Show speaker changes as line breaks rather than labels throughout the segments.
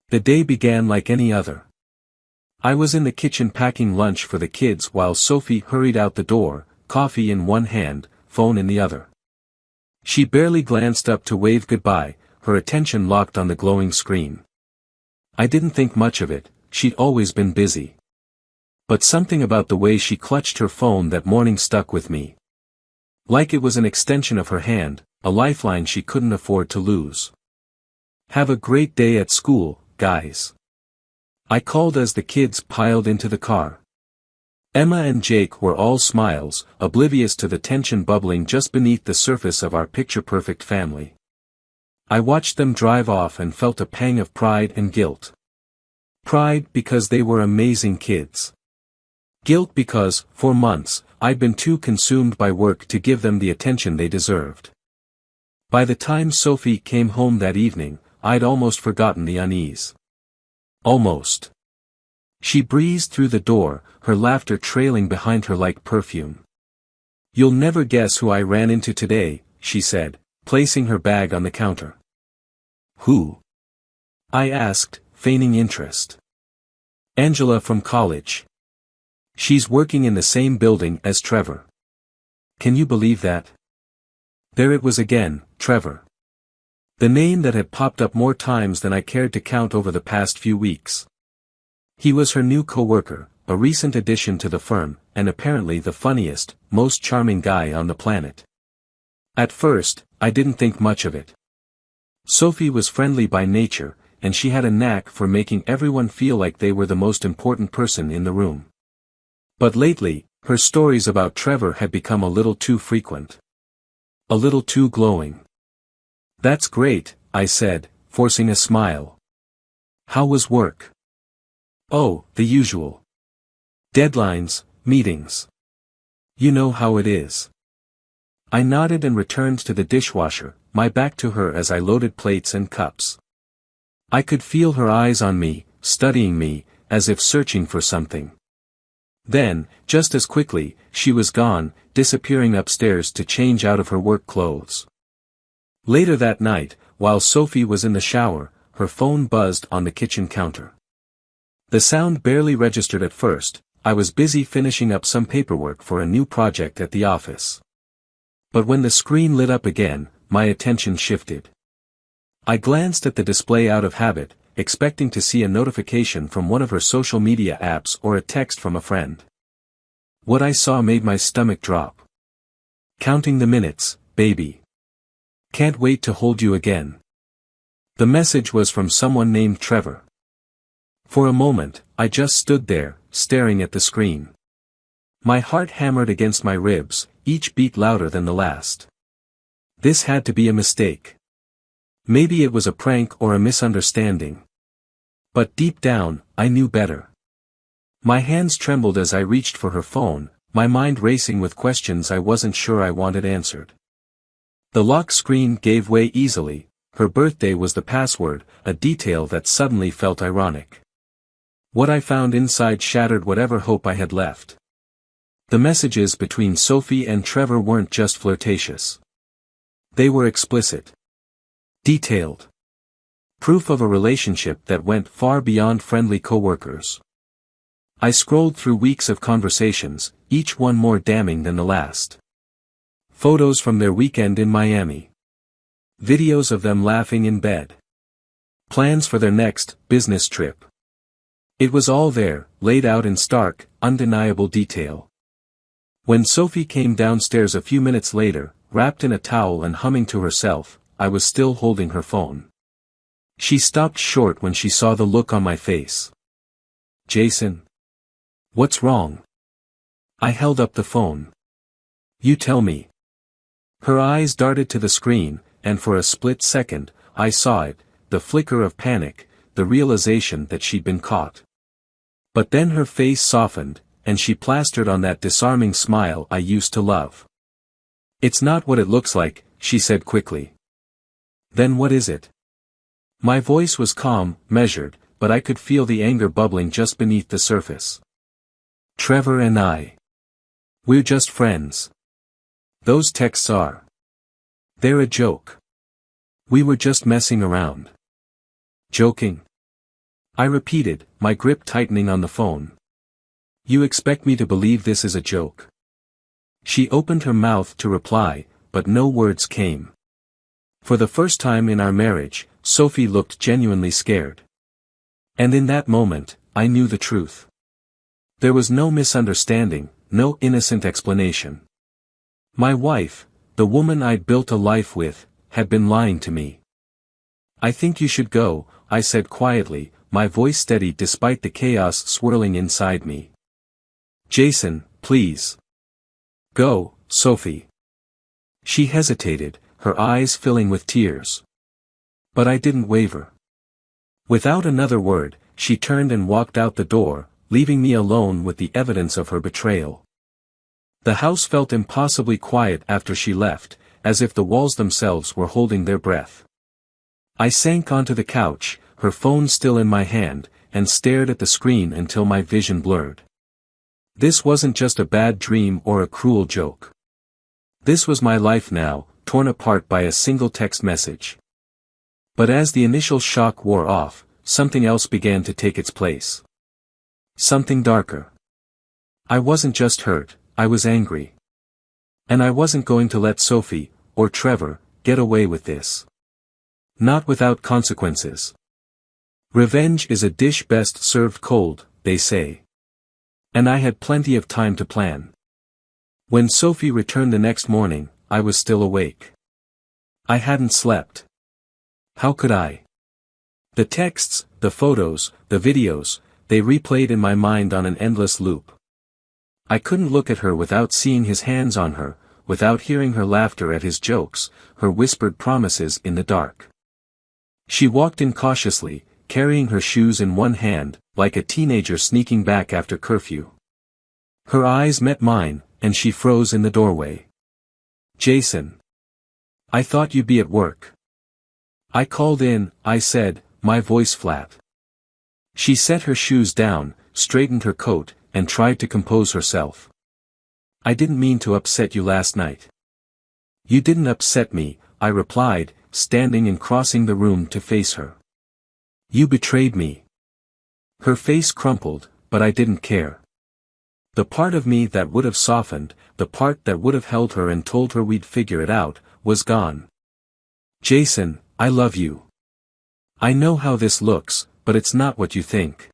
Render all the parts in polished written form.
The day began like any other. I was in the kitchen packing lunch for the kids while Sophie hurried out the door, coffee in one hand, phone in the other. She barely glanced up to wave goodbye, her attention locked on the glowing screen. I didn't think much of it, she'd always been busy. But something about the way she clutched her phone that morning stuck with me. Like it was an extension of her hand, a lifeline she couldn't afford to lose. "Have a great day at school, guys," I called as the kids piled into the car. Emma and Jake were all smiles, oblivious to the tension bubbling just beneath the surface of our picture-perfect family. I watched them drive off and felt a pang of pride and guilt. Pride because they were amazing kids. Guilt because, for months, I'd been too consumed by work to give them the attention they deserved. By the time Sophie came home that evening, I'd almost forgotten the unease. Almost. She breezed through the door, her laughter trailing behind her like perfume. "You'll never guess who I ran into today," she said, placing her bag on the counter. "Who?" I asked, feigning interest. "Angela from college. She's working in the same building as Trevor. Can you believe that?" There it was again, Trevor. The name that had popped up more times than I cared to count over the past few weeks. He was her new co-worker, a recent addition to the firm, and apparently the funniest, most charming guy on the planet. At first, I didn't think much of it. Sophie was friendly by nature, and she had a knack for making everyone feel like they were the most important person in the room. But lately, her stories about Trevor had become a little too frequent. A little too glowing. "That's great," I said, forcing a smile. "How was work?" "Oh, the usual. Deadlines, meetings. You know how it is." I nodded and returned to the dishwasher, my back to her as I loaded plates and cups. I could feel her eyes on me, studying me, as if searching for something. Then, just as quickly, she was gone, disappearing upstairs to change out of her work clothes. Later that night, while Sophie was in the shower, her phone buzzed on the kitchen counter. The sound barely registered at first. I was busy finishing up some paperwork for a new project at the office. But when the screen lit up again, my attention shifted. I glanced at the display out of habit, expecting to see a notification from one of her social media apps or a text from a friend. What I saw made my stomach drop. "Counting the minutes, baby. Can't wait to hold you again." The message was from someone named Trevor. For a moment, I just stood there, staring at the screen. My heart hammered against my ribs, each beat louder than the last. This had to be a mistake. Maybe it was a prank or a misunderstanding. But deep down, I knew better. My hands trembled as I reached for her phone, my mind racing with questions I wasn't sure I wanted answered. The lock screen gave way easily. Her birthday was the password, a detail that suddenly felt ironic. What I found inside shattered whatever hope I had left. The messages between Sophie and Trevor weren't just flirtatious. They were explicit. Detailed. Proof of a relationship that went far beyond friendly coworkers. I scrolled through weeks of conversations, each one more damning than the last. Photos from their weekend in Miami. Videos of them laughing in bed. Plans for their next business trip. It was all there, laid out in stark, undeniable detail. When Sophie came downstairs a few minutes later, wrapped in a towel and humming to herself, I was still holding her phone. She stopped short when she saw the look on my face. "Jason? What's wrong?" I held up the phone. "You tell me." Her eyes darted to the screen, and for a split second, I saw it, the flicker of panic, the realization that she'd been caught. But then her face softened, and she plastered on that disarming smile I used to love. "It's not what it looks like," she said quickly. "Then what is it?" My voice was calm, measured, but I could feel the anger bubbling just beneath the surface. "Trevor and I. We're just friends. Those texts are. They're a joke. We were just messing around." "Joking?" I repeated, my grip tightening on the phone. You expect me to believe this is a joke? She opened her mouth to reply, but no words came. For the first time in our marriage, Sophie looked genuinely scared. And in that moment, I knew the truth. There was no misunderstanding, no innocent explanation. My wife, the woman I'd built a life with, had been lying to me. I think you should go, I said quietly, my voice steady despite the chaos swirling inside me. Jason, please. Go, Sophie. She hesitated, her eyes filling with tears. But I didn't waver. Without another word, she turned and walked out the door, leaving me alone with the evidence of her betrayal. The house felt impossibly quiet after she left, as if the walls themselves were holding their breath. I sank onto the couch, her phone still in my hand, and stared at the screen until my vision blurred. This wasn't just a bad dream or a cruel joke. This was my life now, torn apart by a single text message. But as the initial shock wore off, something else began to take its place. Something darker. I wasn't just hurt, I was angry. And I wasn't going to let Sophie, or Trevor, get away with this. Not without consequences. Revenge is a dish best served cold, they say. And I had plenty of time to plan. When Sophie returned the next morning, I was still awake. I hadn't slept. How could I? The texts, the photos, the videos, they replayed in my mind on an endless loop. I couldn't look at her without seeing his hands on her, without hearing her laughter at his jokes, her whispered promises in the dark. She walked in cautiously, carrying her shoes in one hand, like a teenager sneaking back after curfew. Her eyes met mine, and she froze in the doorway. Jason. I thought you'd be at work. I called in, I said, my voice flat. She set her shoes down, straightened her coat, and tried to compose herself. I didn't mean to upset you last night. You didn't upset me, I replied, standing and crossing the room to face her. You betrayed me. Her face crumpled, but I didn't care. The part of me that would have softened, the part that would have held her and told her we'd figure it out, was gone. Jason, I love you. I know how this looks, but it's not what you think.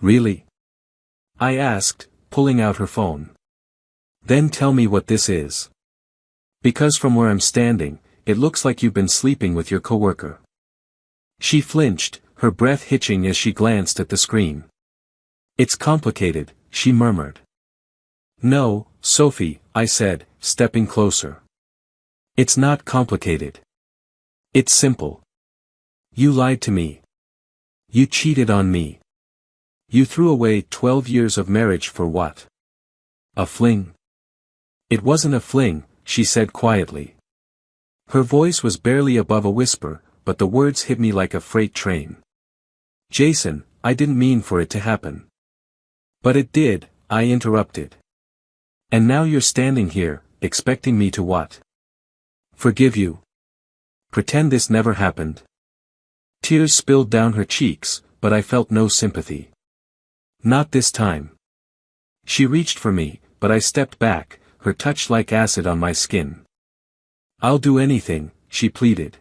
Really? I asked, pulling out her phone. Then tell me what this is. Because from where I'm standing, it looks like you've been sleeping with your coworker. She flinched, her breath hitching as she glanced at the screen. It's complicated, she murmured. No, Sophie, I said, stepping closer. It's not complicated. It's simple. You lied to me. You cheated on me. You threw away 12 years of marriage for what? A fling? It wasn't a fling, she said quietly. Her voice was barely above a whisper, but the words hit me like a freight train. Jason, I didn't mean for it to happen. But it did, I interrupted. And now you're standing here, expecting me to what? Forgive you. Pretend this never happened. Tears spilled down her cheeks, but I felt no sympathy. Not this time. She reached for me, but I stepped back, her touch like acid on my skin. I'll do anything, she pleaded.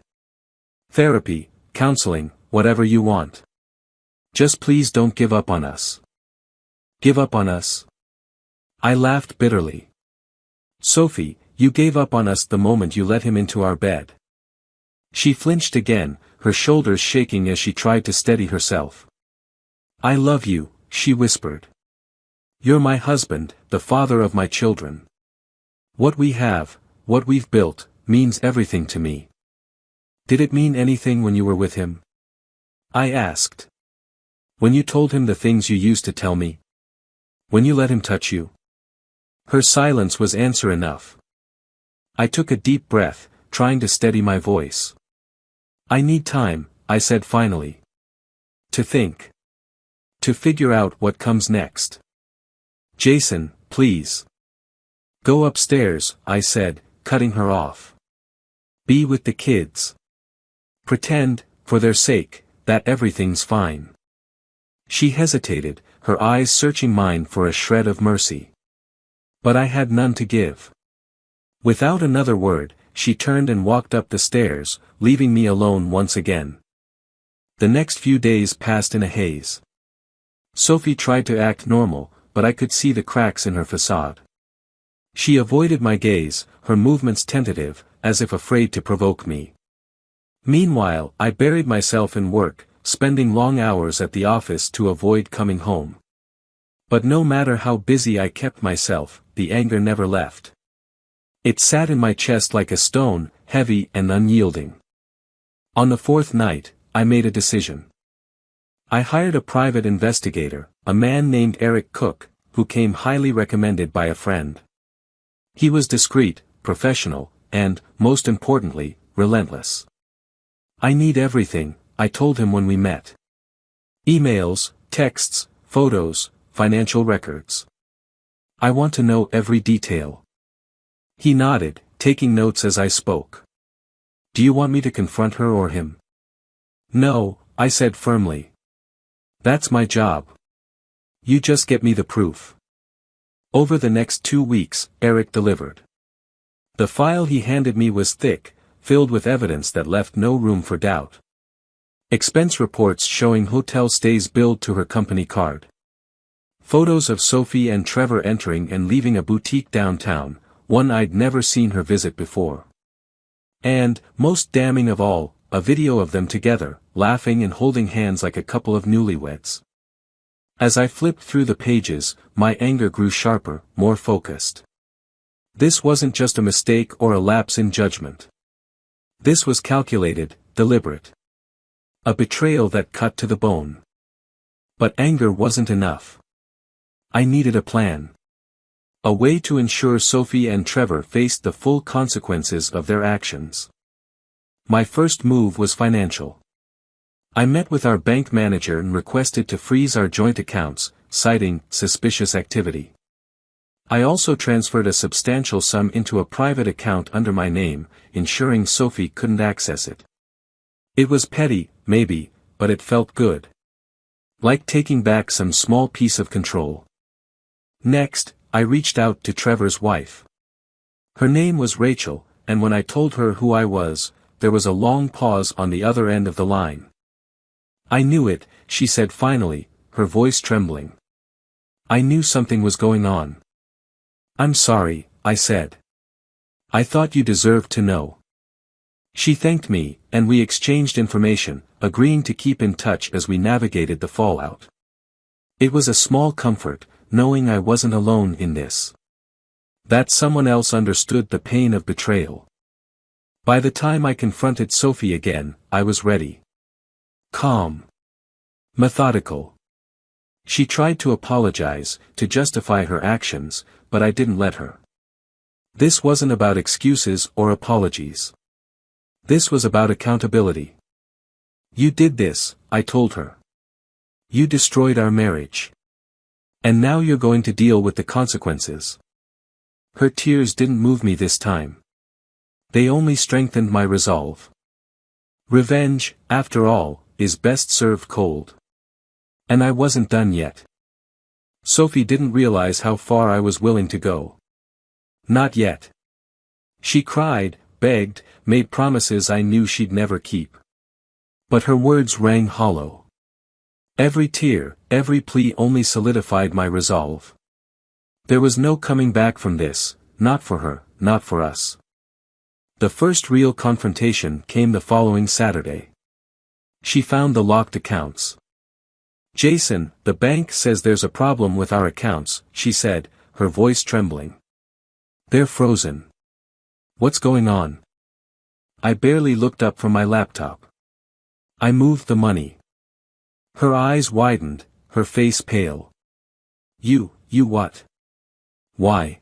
Therapy, counseling, whatever you want. Just please don't give up on us. Give up on us? I laughed bitterly. Sophie, you gave up on us the moment you let him into our bed. She flinched again, her shoulders shaking as she tried to steady herself. I love you, she whispered. You're my husband, the father of my children. What we have, what we've built, means everything to me. Did it mean anything when you were with him? I asked. When you told him the things you used to tell me? When you let him touch you? Her silence was answer enough. I took a deep breath, trying to steady my voice. I need time, I said finally. To think. To figure out what comes next. Jason, please. Go upstairs, I said, cutting her off. Be with the kids. Pretend, for their sake, that everything's fine. She hesitated, her eyes searching mine for a shred of mercy. But I had none to give. Without another word, she turned and walked up the stairs, leaving me alone once again. The next few days passed in a haze. Sophie tried to act normal, but I could see the cracks in her facade. She avoided my gaze, her movements tentative, as if afraid to provoke me. Meanwhile, I buried myself in work, spending long hours at the office to avoid coming home. But no matter how busy I kept myself, the anger never left. It sat in my chest like a stone, heavy and unyielding. On the fourth night, I made a decision. I hired a private investigator, a man named Eric Cook, who came highly recommended by a friend. He was discreet, professional, and, most importantly, relentless. I need everything, I told him when we met. Emails, texts, photos, financial records. I want to know every detail. He nodded, taking notes as I spoke. Do you want me to confront her or him? No, I said firmly. That's my job. You just get me the proof. Over the next 2 weeks, Eric delivered. The file he handed me was thick, filled with evidence that left no room for doubt. Expense reports showing hotel stays billed to her company card. Photos of Sophie and Trevor entering and leaving a boutique downtown, one I'd never seen her visit before. And, most damning of all, a video of them together, laughing and holding hands like a couple of newlyweds. As I flipped through the pages, my anger grew sharper, more focused. This wasn't just a mistake or a lapse in judgment. This was calculated, deliberate. A betrayal that cut to the bone. But anger wasn't enough. I needed a plan. A way to ensure Sophie and Trevor faced the full consequences of their actions. My first move was financial. I met with our bank manager and requested to freeze our joint accounts, citing suspicious activity. I also transferred a substantial sum into a private account under my name, ensuring Sophie couldn't access it. It was petty, maybe, but it felt good. Like taking back some small piece of control. Next, I reached out to Trevor's wife. Her name was Rachel, and when I told her who I was, there was a long pause on the other end of the line. I knew it, she said finally, her voice trembling. I knew something was going on. I'm sorry, I said. I thought you deserved to know. She thanked me, and we exchanged information, agreeing to keep in touch as we navigated the fallout. It was a small comfort, knowing I wasn't alone in this. That someone else understood the pain of betrayal. By the time I confronted Sophie again, I was ready. Calm. Methodical. She tried to apologize, to justify her actions, but I didn't let her. This wasn't about excuses or apologies. This was about accountability. You did this, I told her. You destroyed our marriage. And now you're going to deal with the consequences. Her tears didn't move me this time. They only strengthened my resolve. Revenge, after all, is best served cold. And I wasn't done yet. Sophie didn't realize how far I was willing to go. Not yet. She cried, begged, made promises I knew she'd never keep. But her words rang hollow. Every tear, every plea only solidified my resolve. There was no coming back from this, not for her, not for us. The first real confrontation came the following Saturday. She found the locked accounts. Jason, the bank says there's a problem with our accounts, she said, her voice trembling. They're frozen. What's going on? I barely looked up from my laptop. I moved the money. Her eyes widened, her face pale. You what? Why?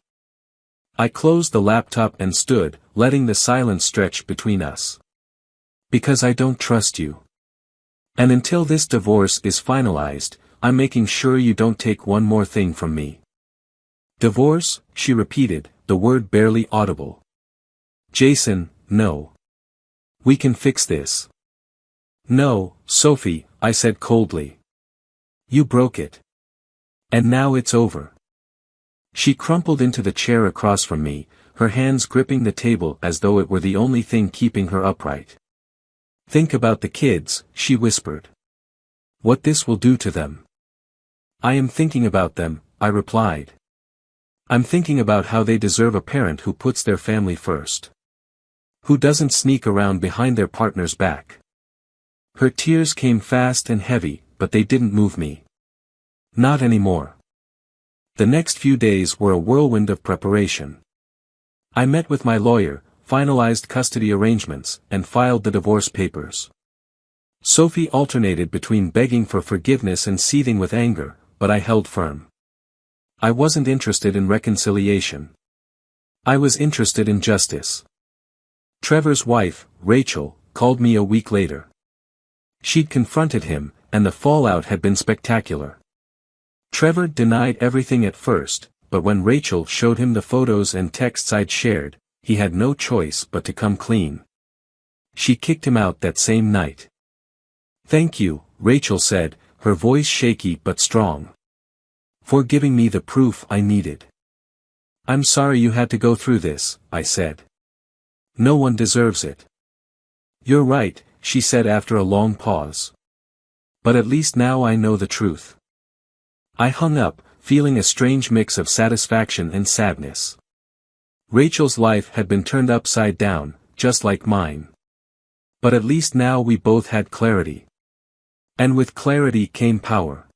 I closed the laptop and stood, letting the silence stretch between us. Because I don't trust you. And until this divorce is finalized, I'm making sure you don't take one more thing from me. Divorce, she repeated, the word barely audible. Jason, no. We can fix this. No, Sophie, I said coldly. You broke it. And now it's over. She crumpled into the chair across from me, her hands gripping the table as though it were the only thing keeping her upright. Think about the kids, she whispered. What this will do to them. I am thinking about them, I replied. I'm thinking about how they deserve a parent who puts their family first. Who doesn't sneak around behind their partner's back. Her tears came fast and heavy, but they didn't move me. Not anymore. The next few days were a whirlwind of preparation. I met with my lawyer, finalized custody arrangements, and filed the divorce papers. Sophie alternated between begging for forgiveness and seething with anger, but I held firm. I wasn't interested in reconciliation. I was interested in justice. Trevor's wife, Rachel, called me a week later. She'd confronted him, and the fallout had been spectacular. Trevor denied everything at first, but when Rachel showed him the photos and texts I'd shared, he had no choice but to come clean. She kicked him out that same night. Thank you, Rachel said, her voice shaky but strong. For giving me the proof I needed. I'm sorry you had to go through this, I said. No one deserves it. You're right, she said after a long pause. But at least now I know the truth. I hung up, feeling a strange mix of satisfaction and sadness. Rachel's life had been turned upside down, just like mine. But at least now we both had clarity. And with clarity came power.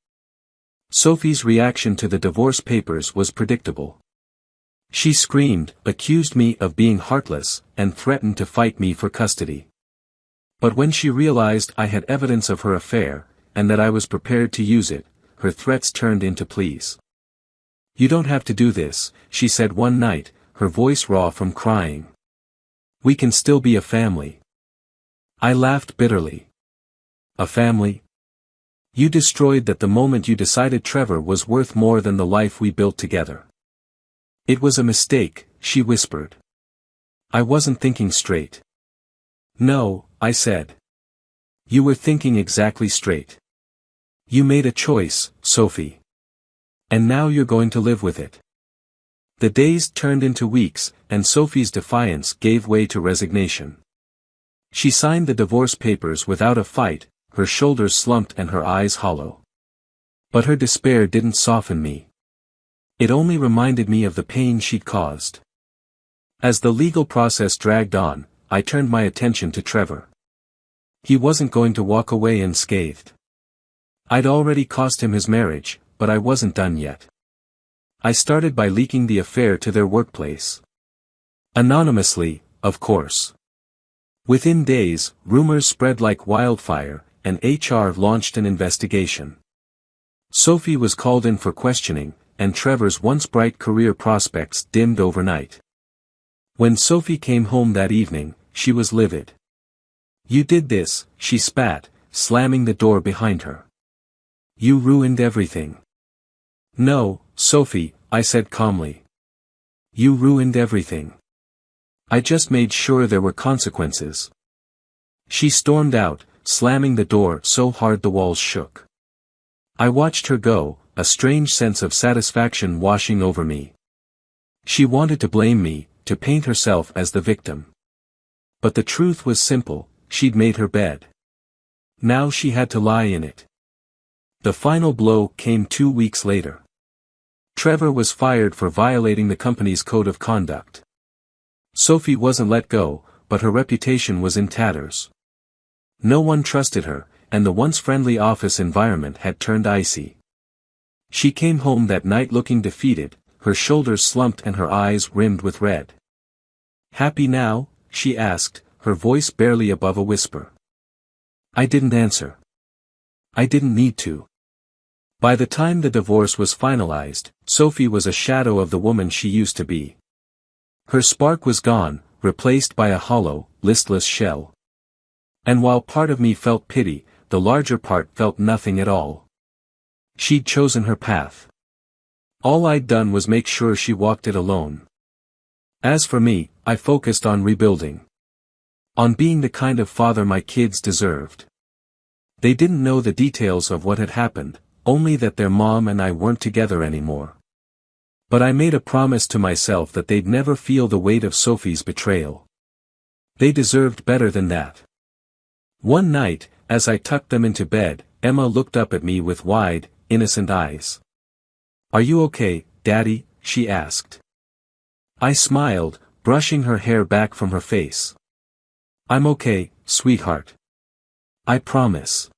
Sophie's reaction to the divorce papers was predictable. She screamed, accused me of being heartless, and threatened to fight me for custody. But when she realized I had evidence of her affair, and that I was prepared to use it, her threats turned into pleas. You don't have to do this, she said one night, her voice raw from crying. We can still be a family. I laughed bitterly. A family? You destroyed that the moment you decided Trevor was worth more than the life we built together. It was a mistake, she whispered. I wasn't thinking straight. No, I said. You were thinking exactly straight. You made a choice, Sophie. And now you're going to live with it. The days turned into weeks, and Sophie's defiance gave way to resignation. She signed the divorce papers without a fight, her shoulders slumped and her eyes hollow. But her despair didn't soften me. It only reminded me of the pain she'd caused. As the legal process dragged on, I turned my attention to Trevor. He wasn't going to walk away unscathed. I'd already cost him his marriage, but I wasn't done yet. I started by leaking the affair to their workplace. Anonymously, of course. Within days, rumors spread like wildfire, and HR launched an investigation. Sophie was called in for questioning, and Trevor's once bright career prospects dimmed overnight. When Sophie came home that evening, she was livid. You did this, she spat, slamming the door behind her. You ruined everything. No, Sophie, I said calmly. You ruined everything. I just made sure there were consequences. She stormed out, slamming the door so hard the walls shook. I watched her go, a strange sense of satisfaction washing over me. She wanted to blame me, to paint herself as the victim. But the truth was simple, she'd made her bed. Now she had to lie in it. The final blow came 2 weeks later. Trevor was fired for violating the company's code of conduct. Sophie wasn't let go, but her reputation was in tatters. No one trusted her, and the once friendly office environment had turned icy. She came home that night looking defeated, her shoulders slumped and her eyes rimmed with red. Happy now? She asked, her voice barely above a whisper. I didn't answer. I didn't need to. By the time the divorce was finalized, Sophie was a shadow of the woman she used to be. Her spark was gone, replaced by a hollow, listless shell. And while part of me felt pity, the larger part felt nothing at all. She'd chosen her path. All I'd done was make sure she walked it alone. As for me, I focused on rebuilding. On being the kind of father my kids deserved. They didn't know the details of what had happened, only that their mom and I weren't together anymore. But I made a promise to myself that they'd never feel the weight of Sophie's betrayal. They deserved better than that. One night, as I tucked them into bed, Emma looked up at me with wide, innocent eyes. "Are you okay, Daddy?" she asked. I smiled, brushing her hair back from her face. "I'm okay, sweetheart. I promise."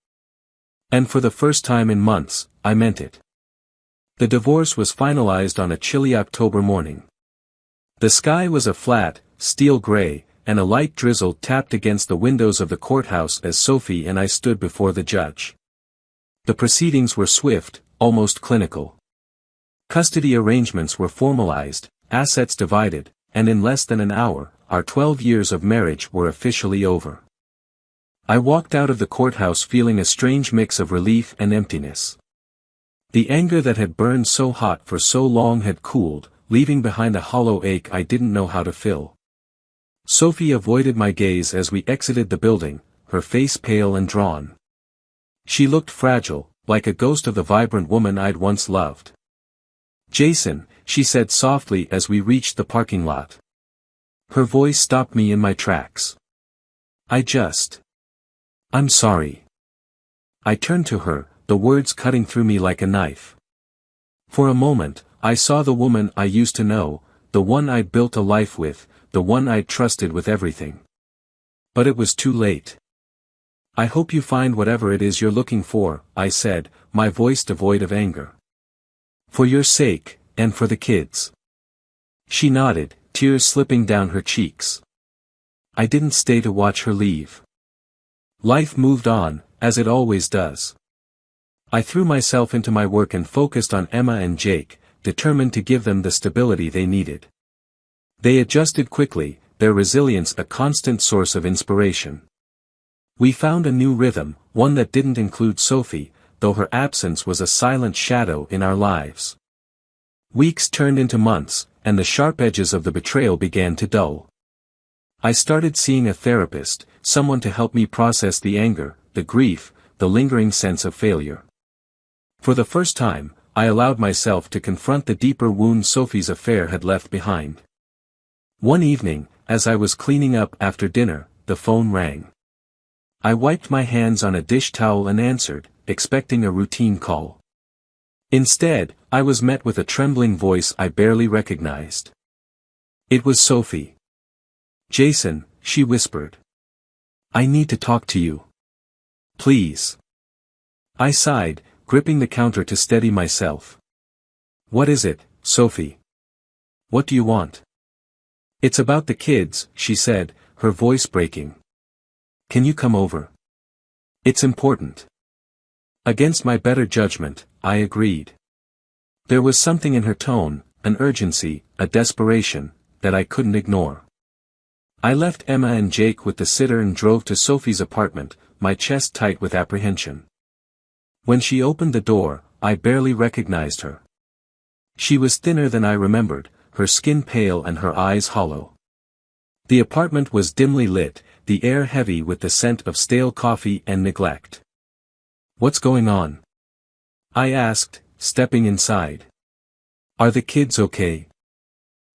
And for the first time in months, I meant it. The divorce was finalized on a chilly October morning. The sky was a flat, steel gray, and a light drizzle tapped against the windows of the courthouse as Sophie and I stood before the judge. The proceedings were swift, almost clinical. Custody arrangements were formalized, assets divided, and in less than an hour, our 12 years of marriage were officially over. I walked out of the courthouse feeling a strange mix of relief and emptiness. The anger that had burned so hot for so long had cooled, leaving behind a hollow ache I didn't know how to fill. Sophie avoided my gaze as we exited the building, her face pale and drawn. She looked fragile, like a ghost of the vibrant woman I'd once loved. "Jason," she said softly as we reached the parking lot. Her voice stopped me in my tracks. "I'm sorry." I turned to her, the words cutting through me like a knife. For a moment, I saw the woman I used to know, the one I'd built a life with, the one I'd trusted with everything. But it was too late. "I hope you find whatever it is you're looking for," I said, my voice devoid of anger. "For your sake, and for the kids." She nodded, tears slipping down her cheeks. I didn't stay to watch her leave. Life moved on, as it always does. I threw myself into my work and focused on Emma and Jake, determined to give them the stability they needed. They adjusted quickly, their resilience a constant source of inspiration. We found a new rhythm, one that didn't include Sophie, though her absence was a silent shadow in our lives. Weeks turned into months, and the sharp edges of the betrayal began to dull. I started seeing a therapist, someone to help me process the anger, the grief, the lingering sense of failure. For the first time, I allowed myself to confront the deeper wound Sophie's affair had left behind. One evening, as I was cleaning up after dinner, the phone rang. I wiped my hands on a dish towel and answered, expecting a routine call. Instead, I was met with a trembling voice I barely recognized. It was Sophie. "Jason," she whispered. "I need to talk to you. Please." I sighed, gripping the counter to steady myself. "What is it, Sophie? What do you want?" "It's about the kids," she said, her voice breaking. "Can you come over? It's important." Against my better judgment, I agreed. There was something in her tone, an urgency, a desperation, that I couldn't ignore. I left Emma and Jake with the sitter and drove to Sophie's apartment, my chest tight with apprehension. When she opened the door, I barely recognized her. She was thinner than I remembered, her skin pale and her eyes hollow. The apartment was dimly lit, the air heavy with the scent of stale coffee and neglect. "What's going on?" I asked, stepping inside. "Are the kids okay?"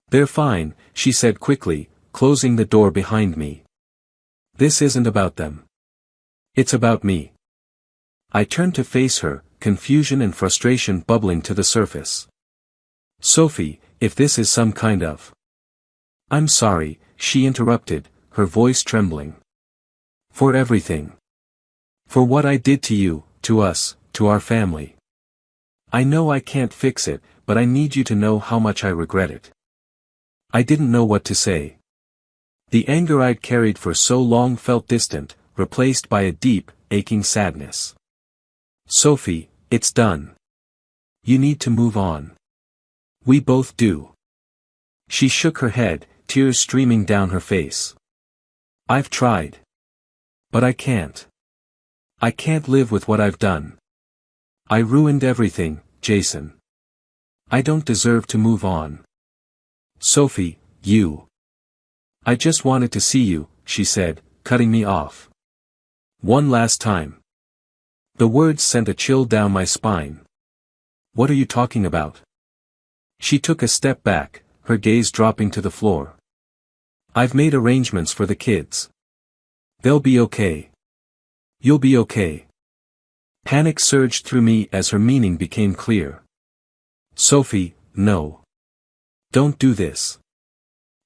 "They're fine," she said quickly, closing the door behind me. "This isn't about them. It's about me." I turned to face her, confusion and frustration bubbling to the surface. "Sophie, if this is some kind of—" "I'm sorry," she interrupted, her voice trembling. "For everything. For what I did to you, to us, to our family. I know I can't fix it, but I need you to know how much I regret it." I didn't know what to say. The anger I'd carried for so long felt distant, replaced by a deep, aching sadness. "Sophie, it's done. You need to move on. We both do." She shook her head, tears streaming down her face. "I've tried. But I can't. I can't live with what I've done. I ruined everything, Jason. I don't deserve to move on." "Sophie, you." "I just wanted to see you," she said, cutting me off. "One last time. The words sent a chill down my spine. What are you talking about? She took a step back, her gaze dropping to the floor. I've made arrangements for the kids. They'll be okay. You'll be okay. Panic surged through me as her meaning became clear. Sophie, no. Don't do this.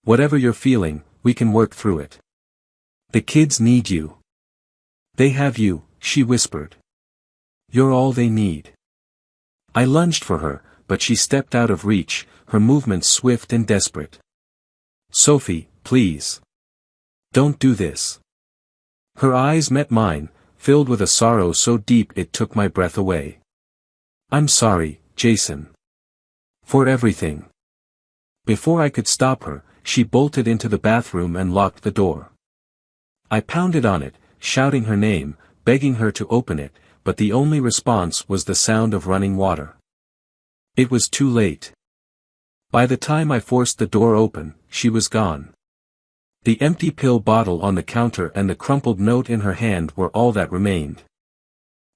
Whatever you're feeling, we can work through it. The kids need you. They have you, she whispered. You're all they need. I lunged for her, but she stepped out of reach, her movements swift and desperate. Sophie, please. Don't do this. Her eyes met mine, filled with a sorrow so deep it took my breath away. I'm sorry, Jason. For everything. Before I could stop her, she bolted into the bathroom and locked the door. I pounded on it, shouting her name, begging her to open it, but the only response was the sound of running water. It was too late. By the time I forced the door open, she was gone. The empty pill bottle on the counter and the crumpled note in her hand were all that remained.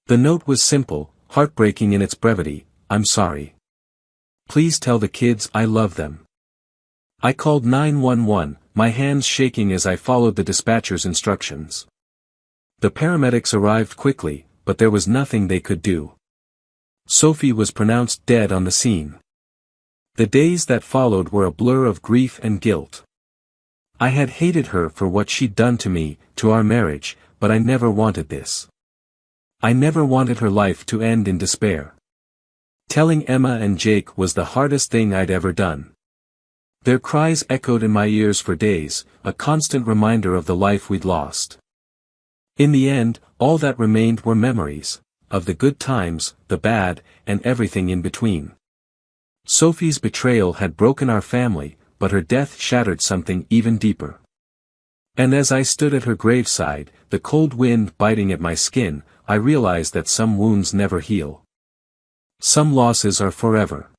The note was simple, heartbreaking in its brevity. I'm sorry. Please tell the kids I love them. I called 911, my hands shaking as I followed the dispatcher's instructions. The paramedics arrived quickly, but there was nothing they could do. Sophie was pronounced dead on the scene. The days that followed were a blur of grief and guilt. I had hated her for what she'd done to me, to our marriage, but I never wanted this. I never wanted her life to end in despair. Telling Emma and Jake was the hardest thing I'd ever done. Their cries echoed in my ears for days, a constant reminder of the life we'd lost. In the end, all that remained were memories, of the good times, the bad, and everything in between. Sophie's betrayal had broken our family, but her death shattered something even deeper. And as I stood at her graveside, the cold wind biting at my skin, I realized that some wounds never heal. Some losses are forever.